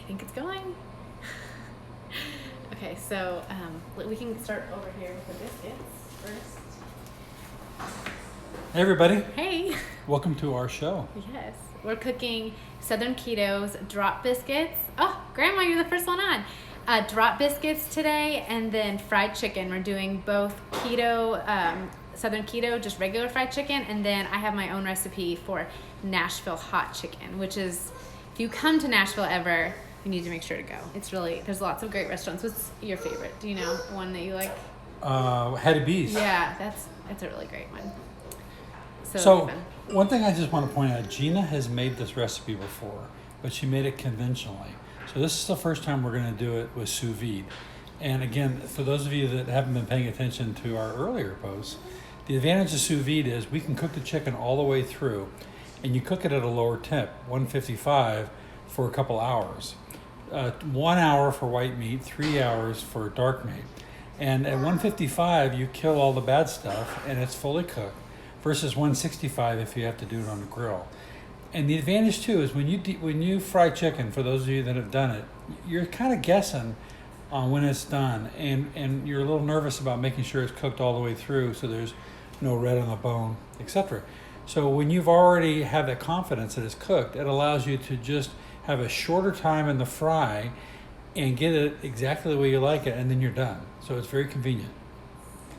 think it's going. Okay, so we can start over here with the biscuits first. Hey everybody. Hey. Welcome to our show. Yes. We're cooking Southern Keto's drop biscuits. Oh, Grandma, you're the first one on. Drop biscuits today, and then fried chicken. We're doing both keto, Southern Keto, just regular fried chicken, and then I have my own recipe for Nashville hot chicken, which is, if you come to Nashville ever, you need to make sure to go. It's really, there's lots of great restaurants. What's your favorite? Do you know one that you like? Hattie B's. Yeah, that's a really great one. So one thing I just want to point out, Gina has made this recipe before, but she made it conventionally. So this is the first time we're going to do it with sous vide. And again, for those of you that haven't been paying attention to our earlier posts, the advantage of sous vide is we can cook the chicken all the way through, and you cook it at a lower temp, 155, for a couple hours. 1 hour for white meat, 3 hours for dark meat. And at 155, you kill all the bad stuff, and it's fully cooked, versus 165 if you have to do it on the grill. And the advantage too is when you fry chicken, for those of you that have done it, you're kind of guessing on when it's done, and you're a little nervous about making sure it's cooked all the way through so there's no red on the bone, etc. So when you've already have that confidence that it's cooked, it allows you to just have a shorter time in the fry and get it exactly the way you like it, and then you're done. So it's very convenient.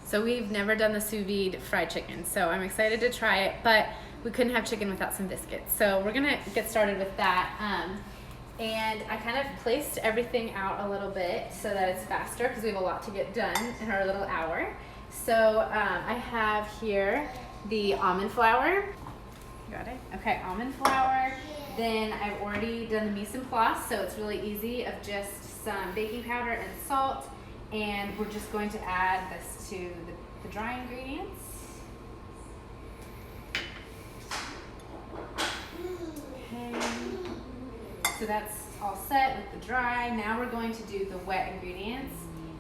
So we've never done the sous vide fried chicken, so I'm excited to try it, but we couldn't have chicken without some biscuits. So we're gonna get started with that. And I kind of placed everything out a little bit so that it's faster because we have a lot to get done in our little hour. So I have here the almond flour. Got it? Okay, almond flour. Then I've already done the mise en place, so it's really easy, of just some baking powder and salt. And we're just going to add this to the dry ingredients. Okay. So that's all set with the dry. Now we're going to do the wet ingredients.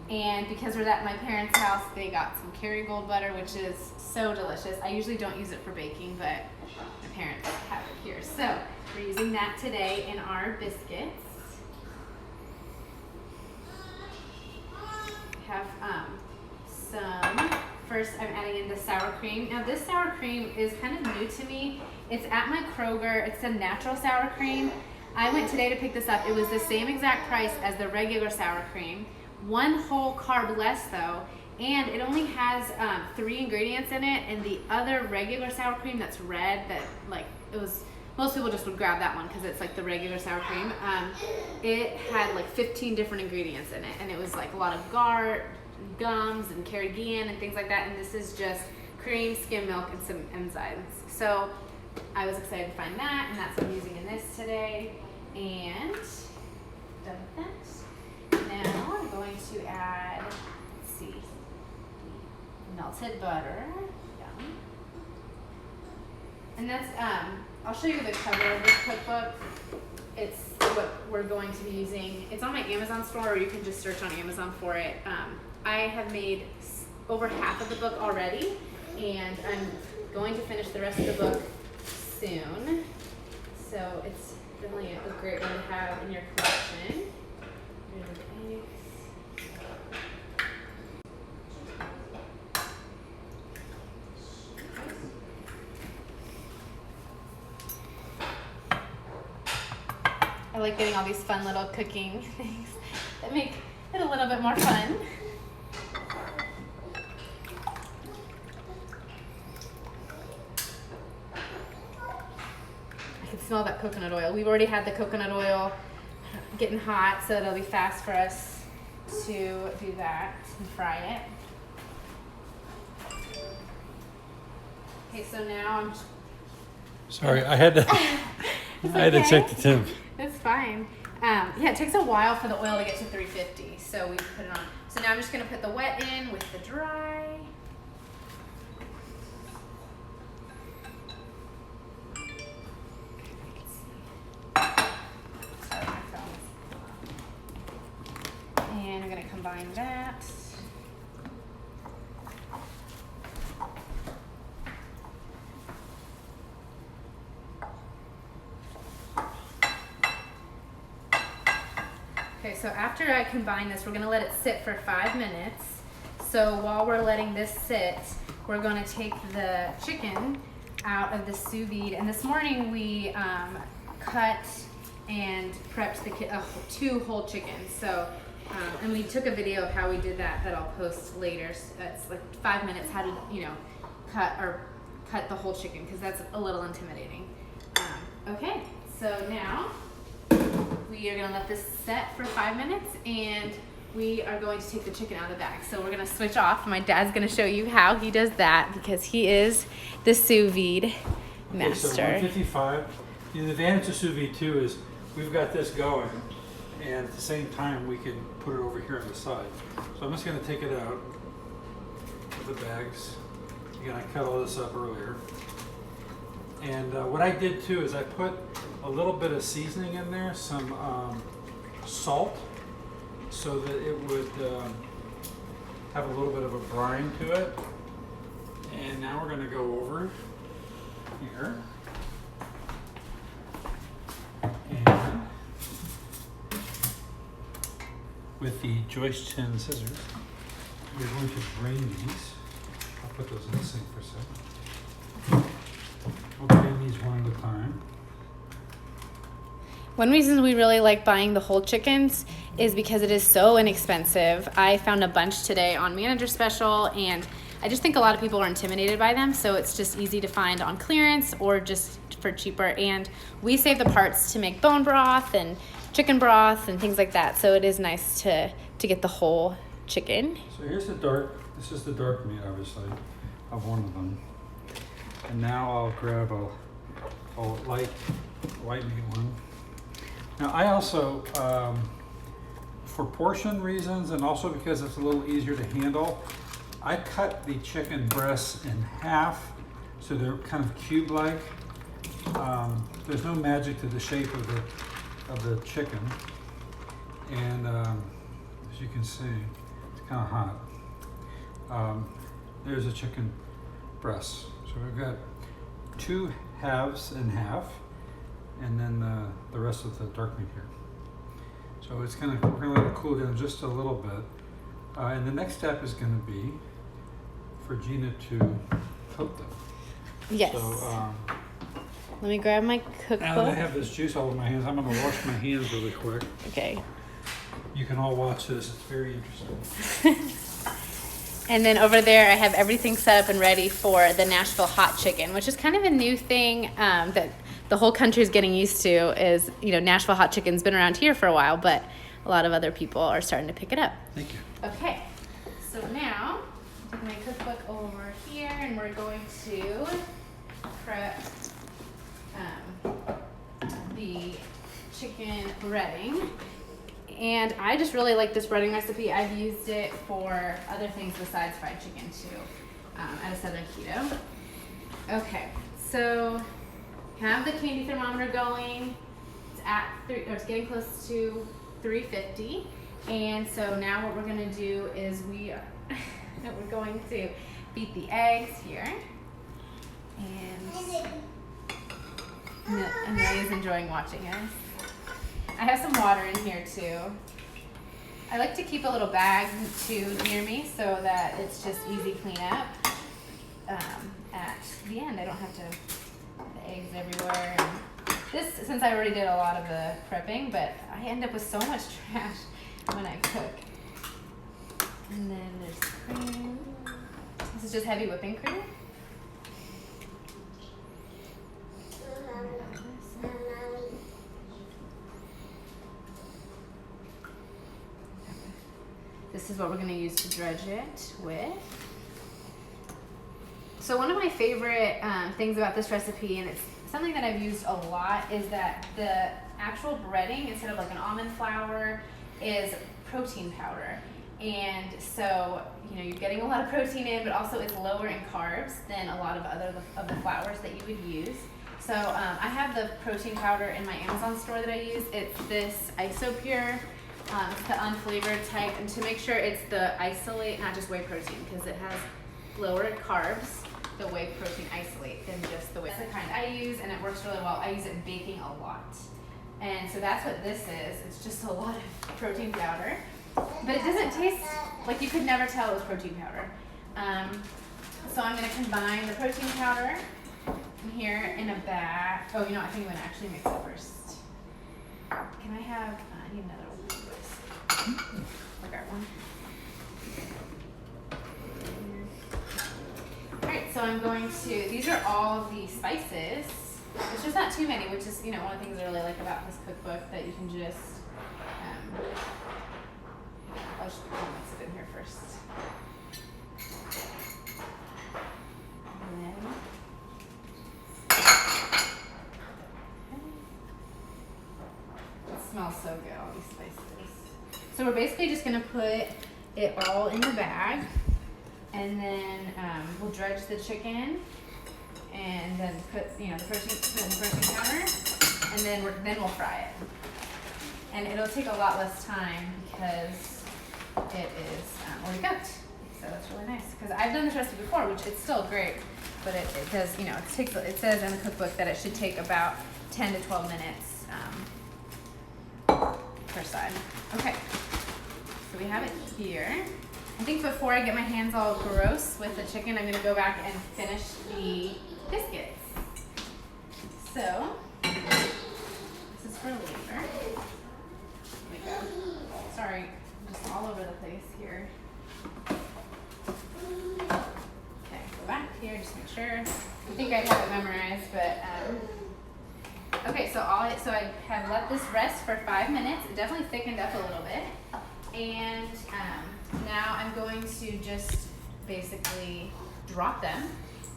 And because we're at my parents' house, they got some Kerrygold butter, which is so delicious. I usually don't use it for baking, but my parents have it here. So we're using that today in our biscuits. We have first I'm adding in the sour cream. Now this sour cream is kind of new to me. It's at my Kroger. It's a natural sour cream. I went today to pick this up. It was the same exact price as the regular sour cream. One whole carb less though, and it only has 3 ingredients in it, and the other regular sour cream that's red, that like it was, most people just would grab that one because it's like the regular sour cream. It had like 15 different ingredients in it, and it was like a lot of gums and carrageenan and things like that, and this is just cream, skim milk, and some enzymes. So I was excited to find that, and that's what I'm using in this today. And done with that. Now I'm going to add, let's see, melted butter. Yum. And that's, I'll show you the cover of this cookbook. It's what we're going to be using. It's on my Amazon store, or you can just search on Amazon for it. I have made over half of the book already, and I'm going to finish the rest of the book soon. So it's definitely a great one to have in your collection. Here's the eggs. I like getting all these fun little cooking things that make it a little bit more fun. I can smell that coconut oil. We've already had the coconut oil getting hot, so it'll be fast for us to do that and fry it. Okay, so now I'm... Sorry, I had to check the temp. It's fine. Yeah, it takes a while for the oil to get to 350, so we put it on. So now I'm just going to put the wet in with the dry. And I'm going to combine that. Okay, so after I combine this, we're gonna let it sit for 5 minutes. So while we're letting this sit, we're gonna take the chicken out of the sous vide. And this morning we cut and prepped the 2 whole chickens. So, and we took a video of how we did that I'll post later. So it's like 5 minutes how to, cut the whole chicken, because that's a little intimidating. Okay, so now we are gonna let this set for 5 minutes, and we are going to take the chicken out of the bag. So we're gonna switch off. My dad's gonna show you how he does that, because he is the sous vide master. Okay, so 155. The advantage of sous vide too is we've got this going, and at the same time we can put it over here on the side. So I'm just gonna take it out of the bags. Again, I cut all this up earlier. And what I did too is I put a little bit of seasoning in there, some salt, so that it would have a little bit of a brine to it. And now we're going to go over here. And with the Joyce Chin scissors, we're going to drain these. I'll put those in the sink for a second. We'll drain these one at a time. One reason we really like buying the whole chickens is because it is so inexpensive. I found a bunch today on Manager Special, and I just think a lot of people are intimidated by them, so it's just easy to find on clearance or just for cheaper. And we save the parts to make bone broth and chicken broth and things like that, so it is nice to get the whole chicken. So here's this is the dark meat, obviously, of one of them. And now I'll grab a light white meat one. Now I also, for portion reasons and also because it's a little easier to handle, I cut the chicken breasts in half so they're kind of cube-like. There's no magic to the shape of the chicken, and as you can see, it's kind of hot. There's a chicken breast. So we've got 2 halves and half, and then the rest of the dark meat here. So we're gonna let it cool down just a little bit. And the next step is gonna be for Gina to coat them. Yes. So let me grab my cookbook. now that I have this juice all over my hands, I'm gonna wash my hands really quick. Okay. You can all watch this, it's very interesting. And then over there, I have everything set up and ready for the Nashville hot chicken, which is kind of a new thing that the whole country is getting used to. Is, Nashville hot chicken's been around here for a while, but a lot of other people are starting to pick it up. Thank you. Okay, so now take my cookbook over here, and we're going to prep the chicken breading. And I just really like this breading recipe. I've used it for other things besides fried chicken too, at a Southern Keto. Okay, so have the candy thermometer going. It's getting close to 350. And so now what we're gonna do is we're going to beat the eggs here. And Amelia's enjoying watching us. I have some water in here too. I like to keep a little bag too near me so that it's just easy cleanup. At the end, I don't have to the eggs everywhere. And this, since I already did a lot of the prepping, but I end up with so much trash when I cook. And then there's cream. This is just heavy whipping cream. This is what we're going to use to dredge it with. So one of my favorite things about this recipe, and it's something that I've used a lot, is that the actual breading, instead of like an almond flour, is protein powder. And so, you're getting a lot of protein in, but also it's lower in carbs than a lot of the flours that you would use. So I have the protein powder in my Amazon store that I use. It's this IsoPure. It's the unflavored type, and to make sure it's the isolate, not just whey protein, because it has lower carbs, the whey protein isolate, than just the whey. That's the kind I use, and it works really well. I use it in baking a lot. And so that's what this is. It's just a lot of protein powder. But it doesn't taste, like you could never tell it was protein powder. So I'm going to combine the protein powder here in a bag. Oh, you know, I think I'm going to actually mix it first. Can I have, I need another one of this. I'll grab one. Alright, so I'm going to, these are all of the spices. It's just not too many, which is, you know, one of the things I really like about this cookbook, that you can just, I'll just mix it in here first. And then, it smells so good, all these spices. So we're basically just going to put it all in the bag, and then we'll dredge the chicken, and then put, you know, the protein powder, and then we'll fry it. And it'll take a lot less time because it is already cooked. So that's really nice. Because I've done this recipe before, which it's still great, but it does, you know, it says in the cookbook that it should take about 10 to 12 minutes per side. Okay, so we have it here. I think before I get my hands all gross with the chicken, I'm going to go back and finish the biscuits. So, this is for later. There we go. Sorry, I'm just all over the place here. Okay, go back here, just make sure. I think I have it memorized, but okay. So I have let this rest for 5 minutes. It definitely thickened up a little bit, and now I'm going to just basically drop them,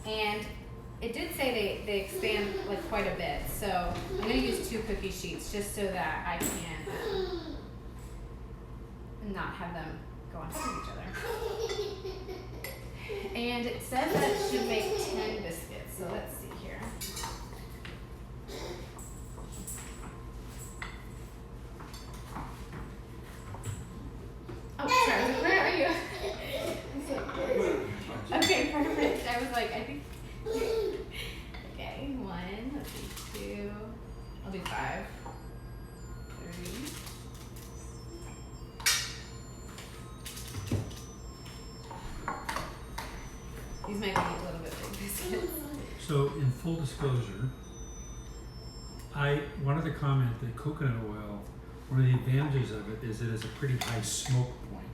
and it did say they expand like quite a bit, so I'm going to use 2 cookie sheets just so that I can not have them go on top of each other. And it says that it should make 10 biscuits, so let's see here. Oh, sorry, where are you? Okay, perfect. I was like, I think. Okay, 1, let's see, 2, I'll do 5, 3. These might be a little bit big biscuits. So, in full disclosure, I wanted to comment that coconut oil, one of the advantages of it is that it's a pretty high smoke point.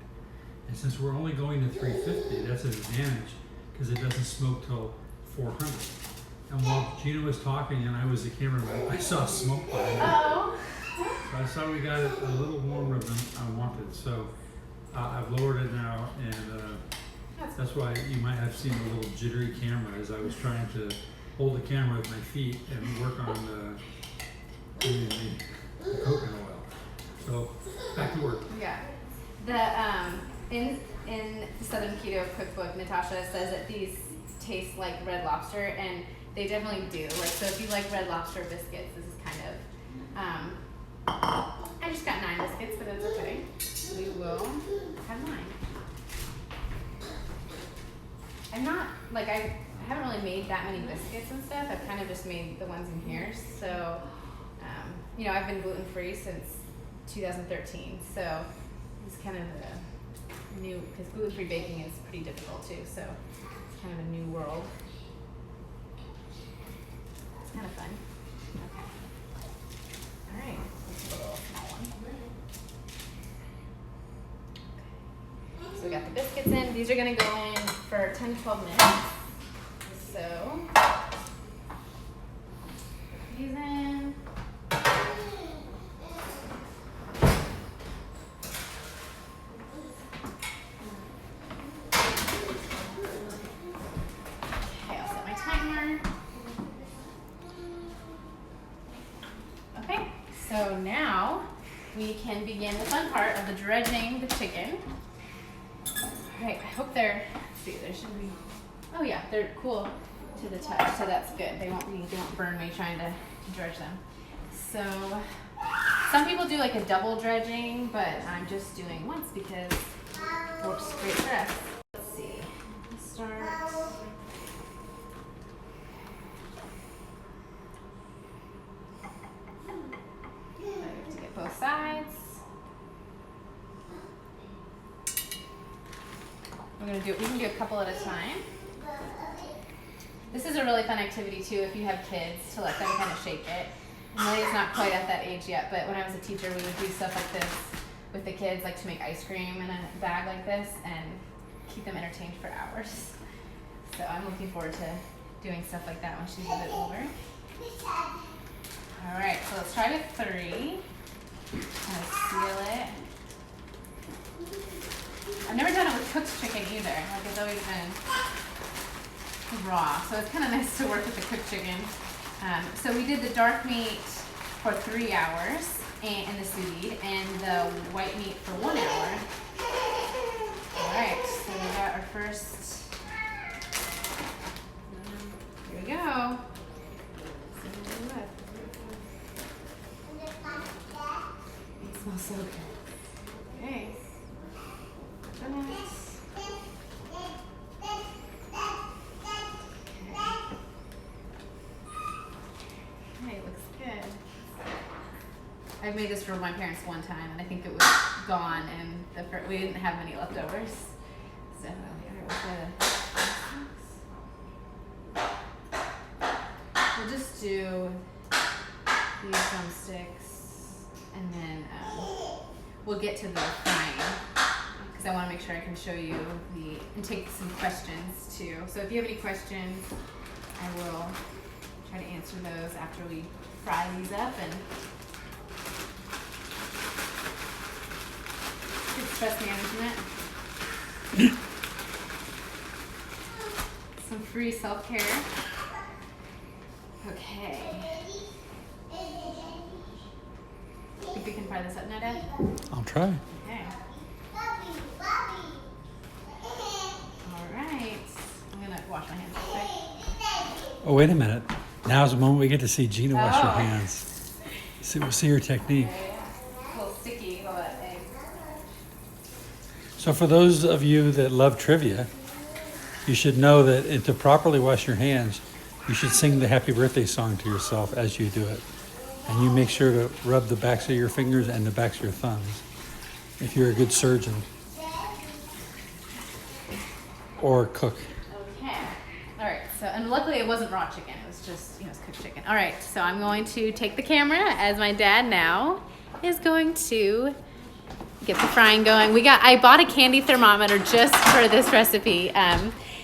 And since we're only going to 350, that's an advantage because it doesn't smoke till 400. And while Gina was talking and I was the cameraman, I saw smoke behind her. Oh. So I saw we got it a little warmer than I wanted. So I've lowered it now, and that's why you might have seen a little jittery camera as I was trying to hold the camera with my feet and work on the coconut oil. So back to work. Yeah. In the Southern Keto cookbook, Natasha says that these taste like Red Lobster, and they definitely do. Like, so if you like Red Lobster biscuits, this is kind of. I just got 9 biscuits, but that's okay. We will have 9. I'm not like I haven't really made that many biscuits and stuff. I've kind of just made the ones in here. So, you know, I've been gluten free since 2013. So it's kind of a new, because gluten free baking is pretty difficult too. So it's kind of a new world. It's kind of fun. Okay. All right. Let's do a little small one. Okay. So we got the biscuits in. These are going to go in for 10 to 12 minutes. So, put these in. Okay, I'll set my timer. Okay, so now we can begin the fun part of the dredging the chicken. Alright, I hope they're, let's see, there should be, oh yeah, they're cool to the touch, so that's good. They won't burn me trying to dredge them. So, some people do like a double dredging, but I'm just doing once because it works great for us. Let's see, let's start. sides. We can do a couple at a time. This is a really fun activity too if you have kids, to let them kind of shape it. Millie's not quite at that age yet, but when I was a teacher, we would do stuff like this with the kids, like to make ice cream in a bag like this and keep them entertained for hours. So I'm looking forward to doing stuff like that when she's a bit older. All right, so let's try with 3. Kind of seal it. I've never done it with cooked chicken either. Like, it's always been raw, so it's kind of nice to work with the cooked chicken. So we did the dark meat for 3 hours in the sous vide, and the white meat for 1 hour. All right, so we got our first. Here we go. It smells so good. Okay. Nice. Okay, looks good. I've made this for my parents one time, and I think it was gone, and we didn't have any leftovers. So we'll just do these drumsticks, and then we'll get to the frying, because I want to make sure I can show you and take some questions too. So if you have any questions, I will try to answer those after we fry these up. And good stress management. Some free self-care. Okay. Think we can fry this up now, Dad? I'll try. Okay. All right. I'm gonna wash my hands real quick. Oh, wait a minute. Now's the moment we get to see Gina wash her hands. We'll see her technique. Okay. A little sticky. Hold on. So for those of you that love trivia, you should know that to properly wash your hands, you should sing the happy birthday song to yourself as you do it. And you make sure to rub the backs of your fingers and the backs of your thumbs if you're a good surgeon or cook. Okay. All right. So, and luckily it wasn't raw chicken. It was just, it was cooked chicken. All right. So I'm going to take the camera as my dad now is going to get the frying going. I bought a candy thermometer just for this recipe.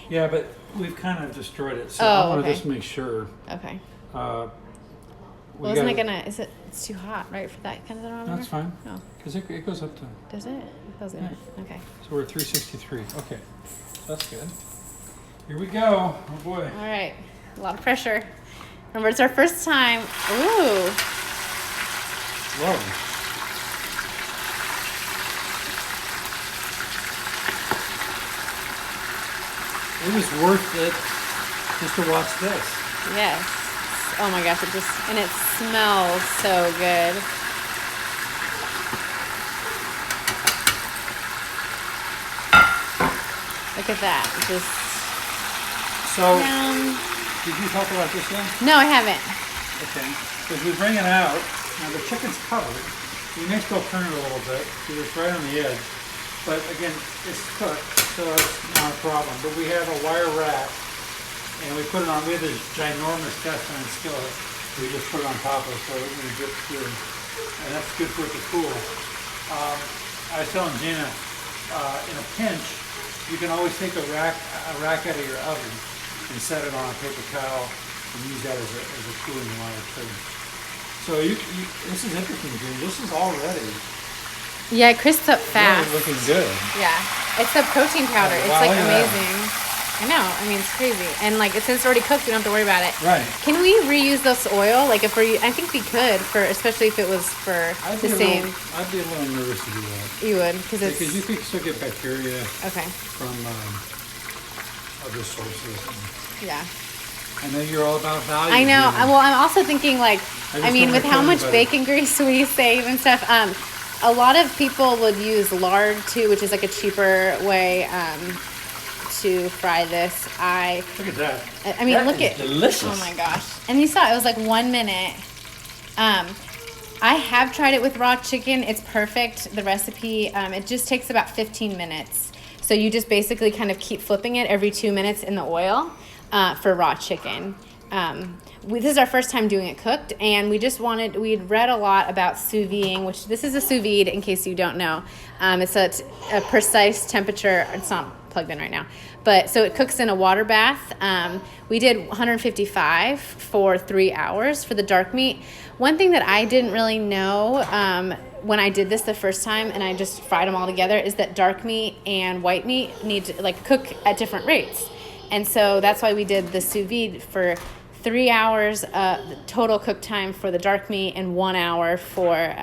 Yeah, but we've kind of destroyed it, so I want to just make sure. Okay. It's too hot, right, for that kind of thermometer? That's fine. Oh. Because it goes up to. Does it? Yeah. Okay. So we're at 363. Okay. That's good. Here we go. Oh boy. All right. A lot of pressure. Remember, it's our first time. Ooh. Whoa. It was worth it just to watch this. Yes. Oh my gosh, and it smells so good. Look at that. So, did you talk about this yet? No, I haven't. Okay. As we bring it out, now the chicken's covered. You may still turn it a little bit because it's right on the edge. But again, it's cooked, so it's not a problem. But we have a wire rack, and we put it on. We have this ginormous cast iron skillet. We just put it on top of it so it won't drip through, and that's good for it to cool. I was telling Gina, in a pinch, you can always take a rack out of your oven and set it on a paper towel and use that as a cooling wire too. So this is interesting, Gina. This is already. Yeah, it crisps up fast. Really looking good. Yeah, it's the protein powder. It's wow, like amazing. I know. I mean, it's crazy. And like, since it's already cooked, we don't have to worry about it. Right. Can we reuse this oil? Like, I think we could, especially if it was for the same. I'd be a little nervous to do that. You would, because you could still get bacteria. Okay. From other sources. Yeah. I know you're all about value. I know. Well, I'm also thinking with how much bacon grease we save and stuff. A lot of people would use lard too, which is like a cheaper way to fry this. Look at that. I mean, look at delicious. Oh my gosh! And you saw it was like 1 minute. I have tried it with raw chicken. It's perfect. The recipe, it just takes about 15 minutes. So you just basically kind of keep flipping it every 2 minutes in the oil for raw chicken. This is our first time doing it cooked, and we'd read a lot about sous videing, which this is a sous vide in case you don't know. It's a precise temperature. It's not plugged in right now, but so it cooks in a water bath. We did 155 for 3 hours for the dark meat. One thing that I didn't really know when I did this the first time, and I just fried them all together, is that dark meat and white meat need to cook at different rates. And so that's why we did the sous vide for 3 hours, the total cook time for the dark meat, and 1 hour for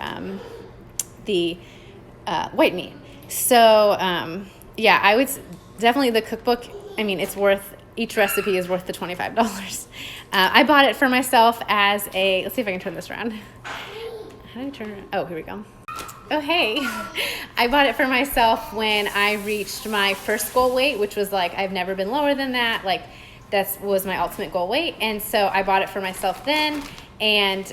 the white meat. So yeah, I would definitely, the cookbook, I mean, each recipe is worth the $25. I bought it for myself as let's see if I can turn this around. How do I turn it around? Oh, here we go. Oh, hey. I bought it for myself when I reached my first goal weight, which was I've never been lower than that. That was my ultimate goal weight. And so I bought it for myself then. And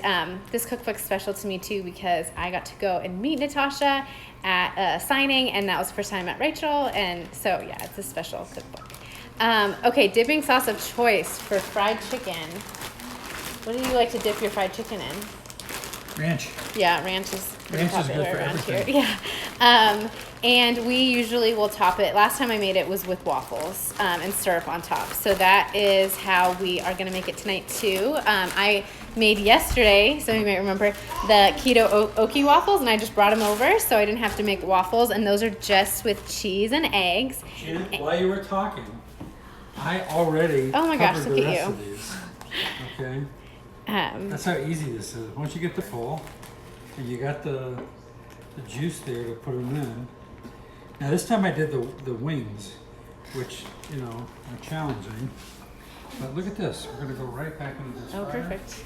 this cookbook's special to me too, because I got to go and meet Natasha at a signing, and that was the first time I met Rachel. And so yeah, it's a special cookbook. Okay, dipping sauce of choice for fried chicken. What do you like to dip your fried chicken in? Ranch. Yeah, ranch is pretty popular is good for around everything. here. Yeah. And we usually will top it. Last time I made it was with waffles and syrup on top. So that is how we are going to make it tonight too. I made yesterday, some of you might remember, the keto oki waffles, and I just brought them over so I didn't have to make waffles. And those are just with cheese and eggs. Gina, while you were talking, I already Oh my gosh, covered look the at rest you. of these. Okay? That's how easy this is. Once you get the full, and you got the juice there to put them in. Now this time I did the wings, which, are challenging. But look at this. We're going to go right back into this fryer. Perfect.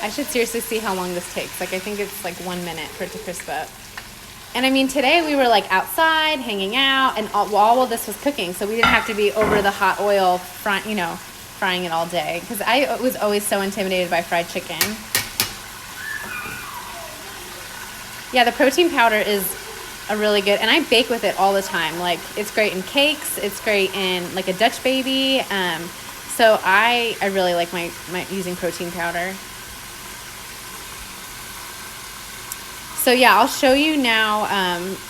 I should seriously see how long this takes. I think it's 1 minute for it to crisp up. And I mean, today we were outside, hanging out, and all of this was cooking, so we didn't have to be over the hot oil, frying it all day. Because I was always so intimidated by fried chicken. Yeah, the protein powder is a really good, and I bake with it all the time. It's great in cakes. It's great in a Dutch baby. So I really like my using protein powder. So yeah, I'll show you now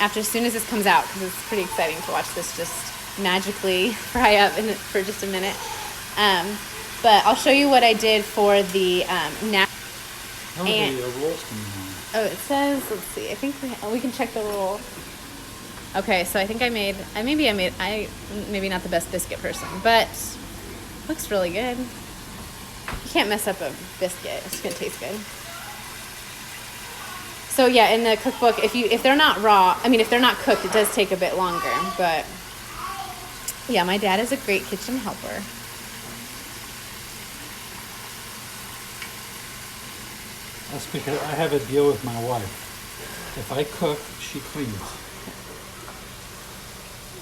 as soon as this comes out, because it's pretty exciting to watch this just magically fry up for just a minute. But I'll show you what I did for the How many rolls can you have? Oh, it says, let's see, I think we can check the roll. Okay, so I think maybe not the best biscuit person, but looks really good. You can't mess up a biscuit. It's gonna taste good. So yeah, in the cookbook, if they're not raw, if they're not cooked, it does take a bit longer, but yeah, my dad is a great kitchen helper. That's because I have a deal with my wife. If I cook, she cleans.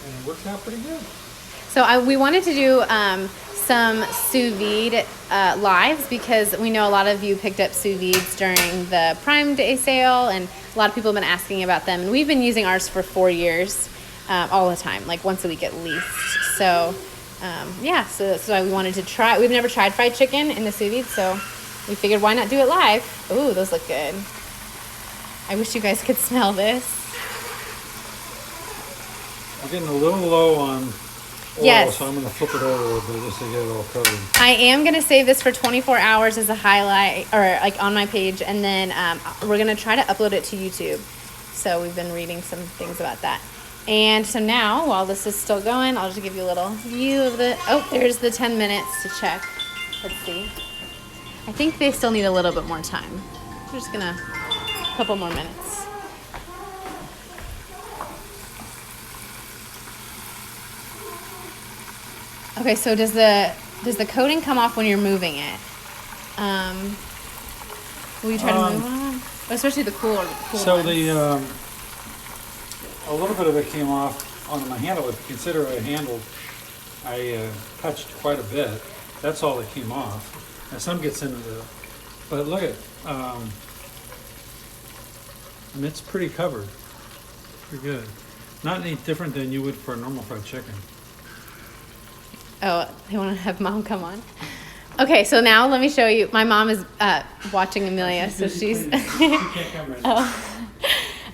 And it works out pretty good. So we wanted to do some sous vide lives, because we know a lot of you picked up sous vides during the Prime Day sale, and a lot of people have been asking about them. And we've been using ours for 4 years, all the time, once a week at least. So yeah, so that's why we wanted to try. We've never tried fried chicken in the sous vide, so we figured why not do it live. Ooh, those look good. I wish you guys could smell this. I'm getting a little low on oil, Yes. so I'm going to flip it over a little bit just to get it all covered. I am going to save this for 24 hours as a highlight, or on my page, and then we're going to try to upload it to YouTube. So we've been reading some things about that. And so now, while this is still going, I'll just give you a little view of there's the 10 minutes to check. Let's see. I think they still need a little bit more time. We're just gonna, a couple more minutes. Okay, so does the coating come off when you're moving it? Will you try to move on? Especially the cool So ones. a little bit of it came off on my handle. If you consider I touched quite a bit. That's all that came off. Now, some gets into the, but look at, and it's pretty covered. Pretty good. Not any different than you would for a normal fried chicken. Oh, they want to have Mom come on? Okay, so now let me show you. My mom is watching Amelia, so she's... She can't come right now. Oh.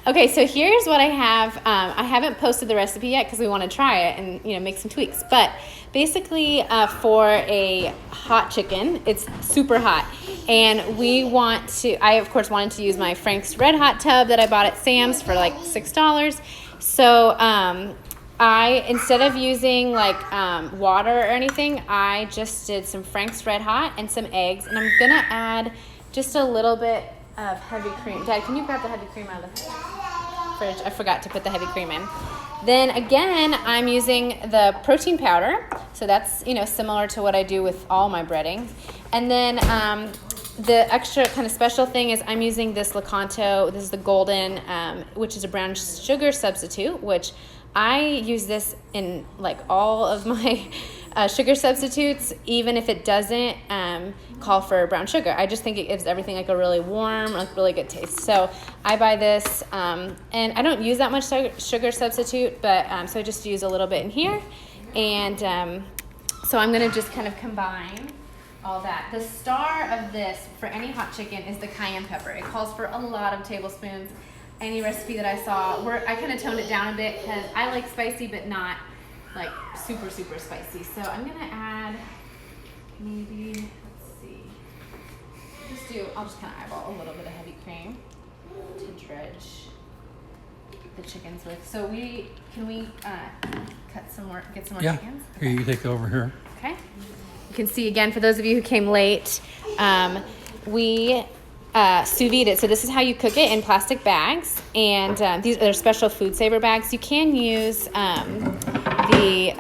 Okay, so here's what I have. I haven't posted the recipe yet because we want to try it and make some tweaks. But basically, for a hot chicken, it's super hot, and we want to. I of course wanted to use my Frank's Red Hot tub that I bought at Sam's for like $6. So I instead of using like water or anything, I just did some Frank's Red Hot and some eggs, and I'm gonna add just a little bit of heavy cream. Dad, can you grab the heavy cream out of the fridge? I forgot to put the heavy cream in. Then again, I'm using the protein powder. So that's, similar to what I do with all my breadings. And then the extra kind of special thing is I'm using this Lakanto. This is the golden, which is a brown sugar substitute, which I use this in like all of my sugar substitutes, even if it doesn't call for brown sugar. I just think it gives everything like a really warm, like really good taste. So I buy this, and I don't use that much sugar substitute, but so I just use a little bit in here. And so I'm gonna just kind of combine all that. The star of this for any hot chicken is the cayenne pepper. It calls for a lot of tablespoons. Any recipe that I saw, I kind of toned it down a bit because I like spicy, but not like super, super spicy. So I'm gonna add maybe, let's see, I'll just kind of eyeball a little bit of heavy cream to dredge the chickens with. So can we get some more chickens? Here, you take over here. Okay. You can see again, for those of you who came late, we sous vide it. So this is how you cook it in plastic bags, and these are special food saver bags. You can use the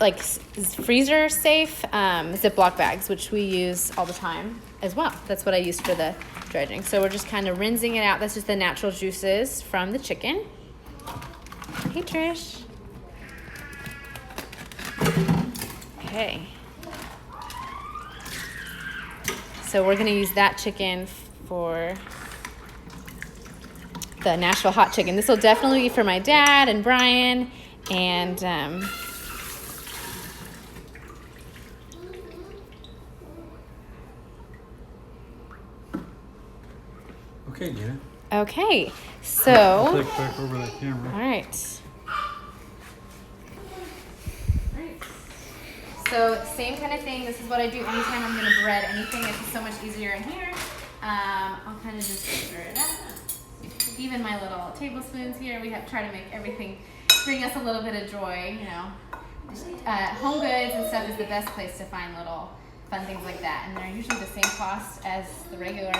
like freezer safe Ziploc bags, which we use all the time as well. That's what I use for the dredging. So we're just kind of rinsing it out. That's just the natural juices from the chicken. Hey, Trish. Okay. So we're going to use that chicken for the Nashville hot chicken. This will definitely be for my dad and Brian, and okay, Gina. okay, so I'll take back over that camera. all right. So same kind of thing. This is what I do anytime I'm going to bread anything. It's so much easier in here. I'll kind of just stir it up. Even my little tablespoons here, we have try to make everything bring us a little bit of joy. Home Goods and stuff is the best place to find little fun things like that, and they're usually the same cost as the regular,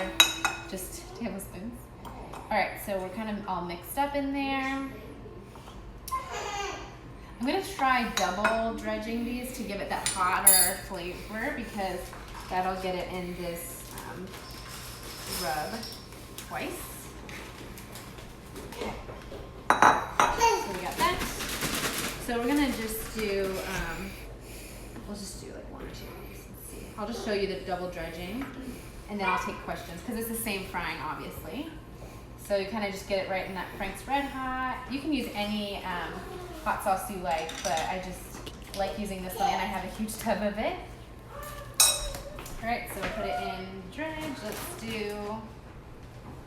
just tablespoons. All right, so we're kind of all mixed up in there. I'm going to try double dredging these to give it that hotter flavor, because that'll get it in this rub twice. Okay. So we got that. So we're going to just do, we'll just do like 1 or 2. Let's see. I'll just show you the double dredging, and then I'll take questions, because it's the same frying, obviously. So you kind of just get it right in that Frank's Red Hot. You can use any hot sauce you like, but I just like using this one, and I have a huge tub of it. All right, so we'll put it in dredge. Let's do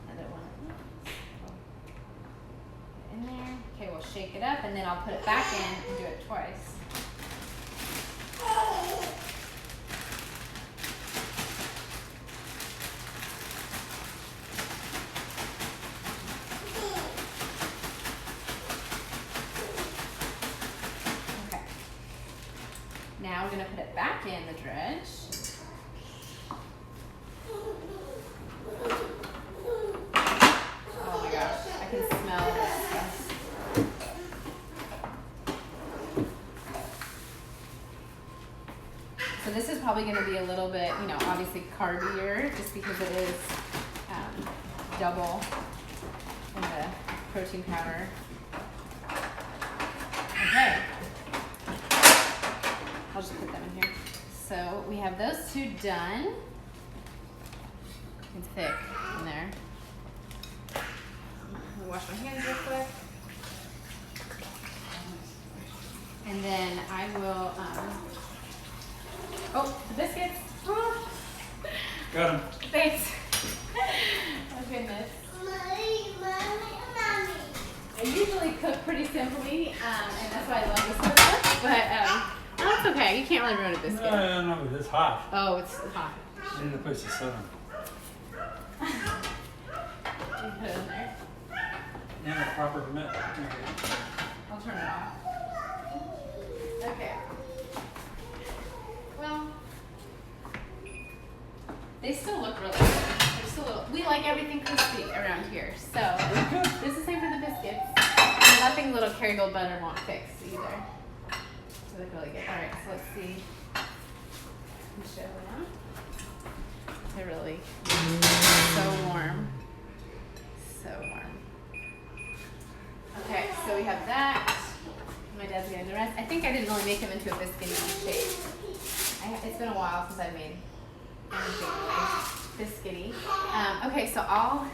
another one. Put it in there. Okay, we'll shake it up, and then I'll put it back in and do it twice. Now we're going to put it back in the dredge. Oh my gosh, I can smell this. So this is probably going to be a little bit, obviously carbier, just because it is double in the protein powder. Okay. I'll just put them in here. so we have those two done. It's thick in there. Let me wash my hands real quick. And then I will, oh, the biscuits. Oh. Got them. Thanks. Oh, goodness. I usually cook pretty simply, and that's why I love this cookbook, but oh, it's okay. You can't really ruin a biscuit. No, it's hot. Oh, it's hot. I need a place to sit them. You put it in there. And a proper mitt. I'll turn it off. Okay. Well, they still look really good. They're still little. We like everything crispy around here, so this is the same for the biscuits. And nothing little Kerrygold butter won't fix either. They look really good. All right, so let's see. Show them. They're really so warm. So warm. Okay, so we have that. My dad's getting the rest. I think I didn't really make them into a biscuity shape. It's been a while since I made anything biscuity. Okay, so I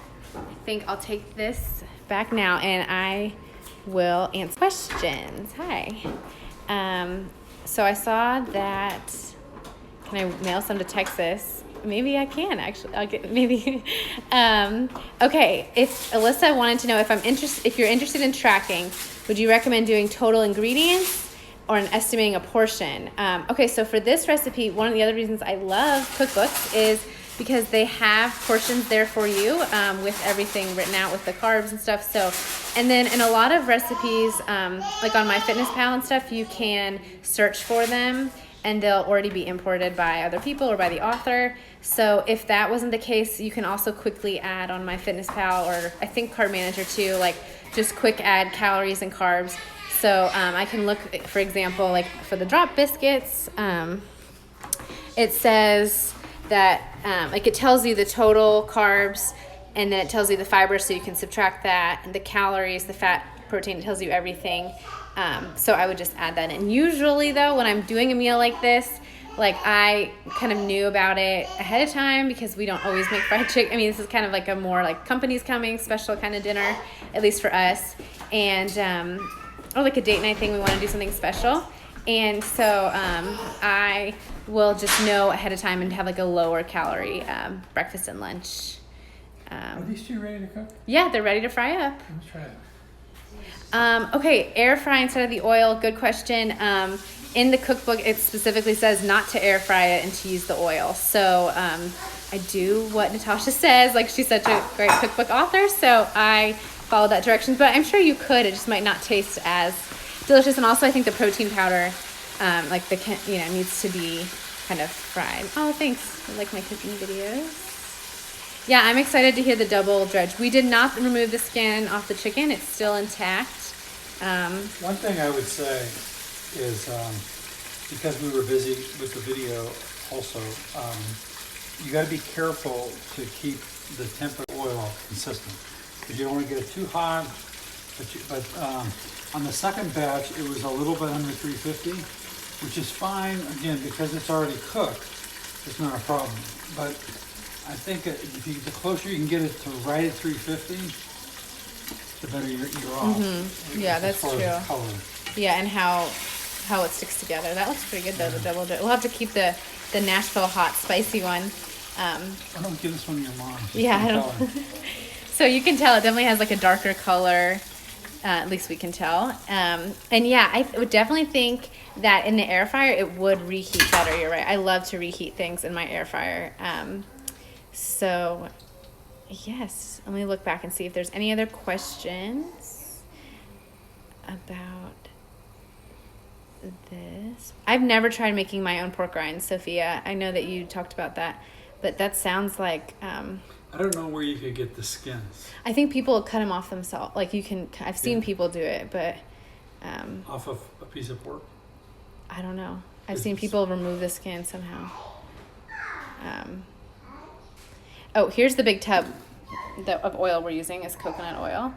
think I'll take this back now and I will answer questions. Hi. So I saw that, can I mail some to Texas? Maybe I can actually. I'll get maybe. Okay, if Alyssa wanted to know if you're interested in tracking, would you recommend doing total ingredients or estimating a portion? Okay, so for this recipe, one of the other reasons I love cookbooks is because they have portions there for you with everything written out with the carbs and stuff. So, and then in a lot of recipes, like on MyFitnessPal and stuff, you can search for them and they'll already be imported by other people or by the author. So if that wasn't the case, you can also quickly add on MyFitnessPal or I think Carb Manager too, like just quick add calories and carbs. So I can look, for example, like for the drop biscuits, it says that like it tells you the total carbs and then it tells you the fiber so you can subtract that, and the calories, the fat, protein, it tells you everything. So I would just add that in. Usually though, when I'm doing a meal like this, like I kind of knew about it ahead of time because we don't always make fried chicken. I mean, this is kind of like a more like company's coming special kind of dinner, at least for us. And, or like a date night thing, we want to do something special. And so I will just know ahead of time and have like a lower calorie breakfast and lunch. Are these two ready to cook? Yeah, they're ready to fry up. Let's try it. Okay, air fry instead of the oil. Good question. In the cookbook, it specifically says not to air fry it and to use the oil. So I do what Natasha says. Like, she's such a great cookbook author, so I follow that direction. But I'm sure you could. It just might not taste as delicious. And also, I think the protein powder, needs to be kind of fried. Oh, thanks. I like my cooking videos. Yeah, I'm excited to hear the double dredge. We did not remove the skin off the chicken. It's still intact. One thing I would say is because we were busy with the video also, you got to be careful to keep the temp of oil consistent because you don't want to get it too hot. But on the second batch, it was a little bit under 350, which is fine. Again, because it's already cooked, it's not a problem. But I think the closer you can get it to right at 350, the better you're off. Mm-hmm. Yeah, that's true. Color. Yeah, and how it sticks together. That looks pretty good though. The double dip. We'll have to keep the Nashville hot spicy one. I don't give this one to your mom. Yeah, I don't. So you can tell it definitely has like a darker color. At least we can tell. And yeah, I would definitely think that in the air fryer it would reheat better. You're right. I love to reheat things in my air fryer. So yes, let me look back and see if there's any other questions about this. I've never tried making my own pork rinds, Sophia. I know that you talked about that, but that sounds like I don't know where you could get the skins. I think people cut them off themselves. Like you can, I've seen people do it, but off of a piece of pork. I don't know. I've seen people remove the skin somehow. Oh, here's the big tub of oil we're using is coconut oil.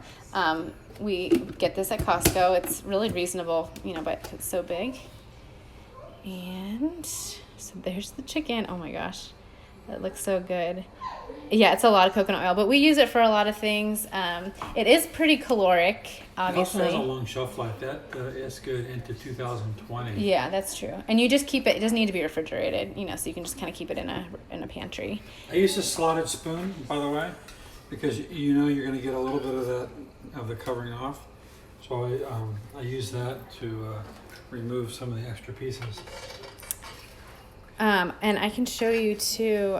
We get this at Costco. It's really reasonable, but it's so big. And So there's the chicken. Oh my gosh, that looks so good. Yeah, it's a lot of coconut oil, but we use it for a lot of things. It is pretty caloric, obviously. It also has a long shelf life. That is good into 2020. Yeah, that's true. And you just keep it. It doesn't need to be refrigerated, you know, so you can just kind of keep it in a pantry. I use a slotted spoon, by the way, because you know you're going to get a little bit of the covering off. So I use that to remove some of the extra pieces. And I can show you too.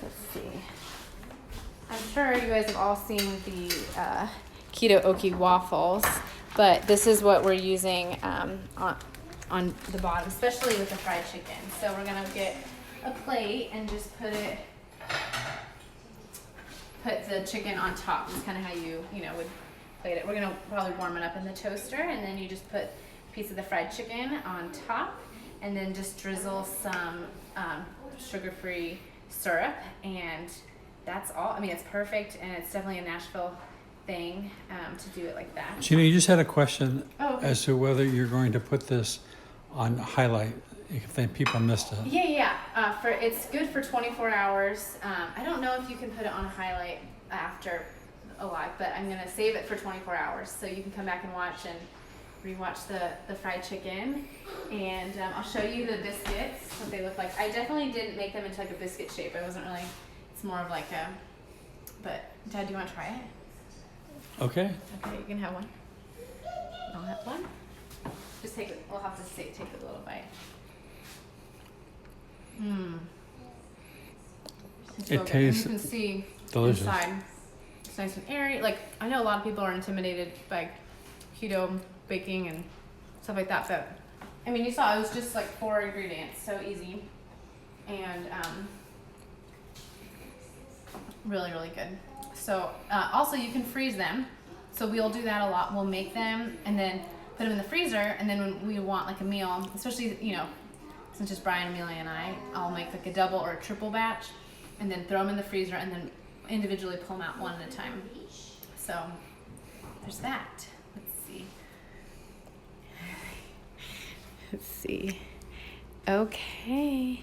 Let's see. I'm sure you guys have all seen the Keto Oki waffles, but this is what we're using on the bottom, especially with the fried chicken. So we're gonna get a plate and just put the chicken on top. It's kind of how you would plate it. We're gonna probably warm it up in the toaster, and then you just put a piece of the fried chicken on top, and then just drizzle some sugar-free syrup, and that's all. I mean, it's perfect, and it's definitely a Nashville thing to do it like that. Gina, you just had a question okay. as to whether you're going to put this on highlight if people missed it. Yeah. It's good for 24 hours. I don't know if you can put it on highlight after alive, but I'm gonna save it for 24 hours so you can come back and watch and rewatch the fried chicken, and I'll show you the biscuits, what they look like. I definitely didn't make them into like a biscuit shape. It wasn't really, it's more of like a, but Dad, do you want to try it? Okay. Okay, you can have one. I'll have one. Just take it, we'll have to take a little bite. It tastes you can see delicious. Inside. It's nice and airy. Like, I know a lot of people are intimidated by keto baking and stuff like that, but I mean, you saw it was just like 4 ingredients, so easy, and really, really good. So also you can freeze them. So we'll do that a lot. We'll make them and then put them in the freezer, and then when we want like a meal, especially, you know, since it's Brian, Amelia, and I'll make like a double or a triple batch, and then throw them in the freezer, and then individually pull them out one at a time. So there's that. Let's see. Okay.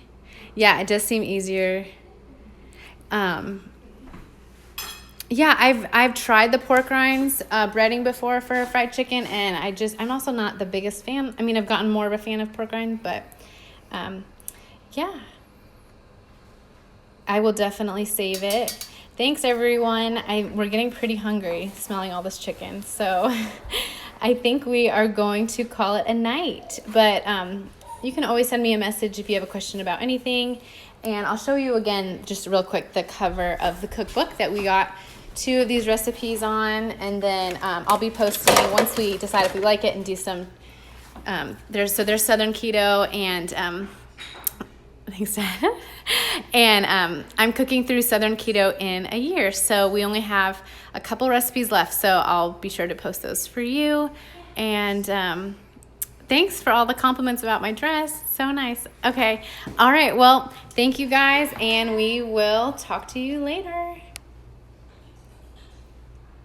Yeah, it does seem easier. Yeah, I've tried the pork rinds breading before for fried chicken, and I'm also not the biggest fan. I mean, I've gotten more of a fan of pork rind, but yeah. I will definitely save it. Thanks, everyone. We're getting pretty hungry smelling all this chicken, so I think we are going to call it a night. But you can always send me a message if you have a question about anything. And I'll show you again, just real quick, the cover of the cookbook that we got 2 of these recipes on. And then I'll be posting once we decide if we like it and do some, there's Southern Keto and thanks, Dad. And I'm cooking through Southern Keto in a year, so we only have a couple recipes left, so I'll be sure to post those for you. And thanks for all the compliments about my dress. So nice. Okay. All right. Well, thank you guys, and we will talk to you later.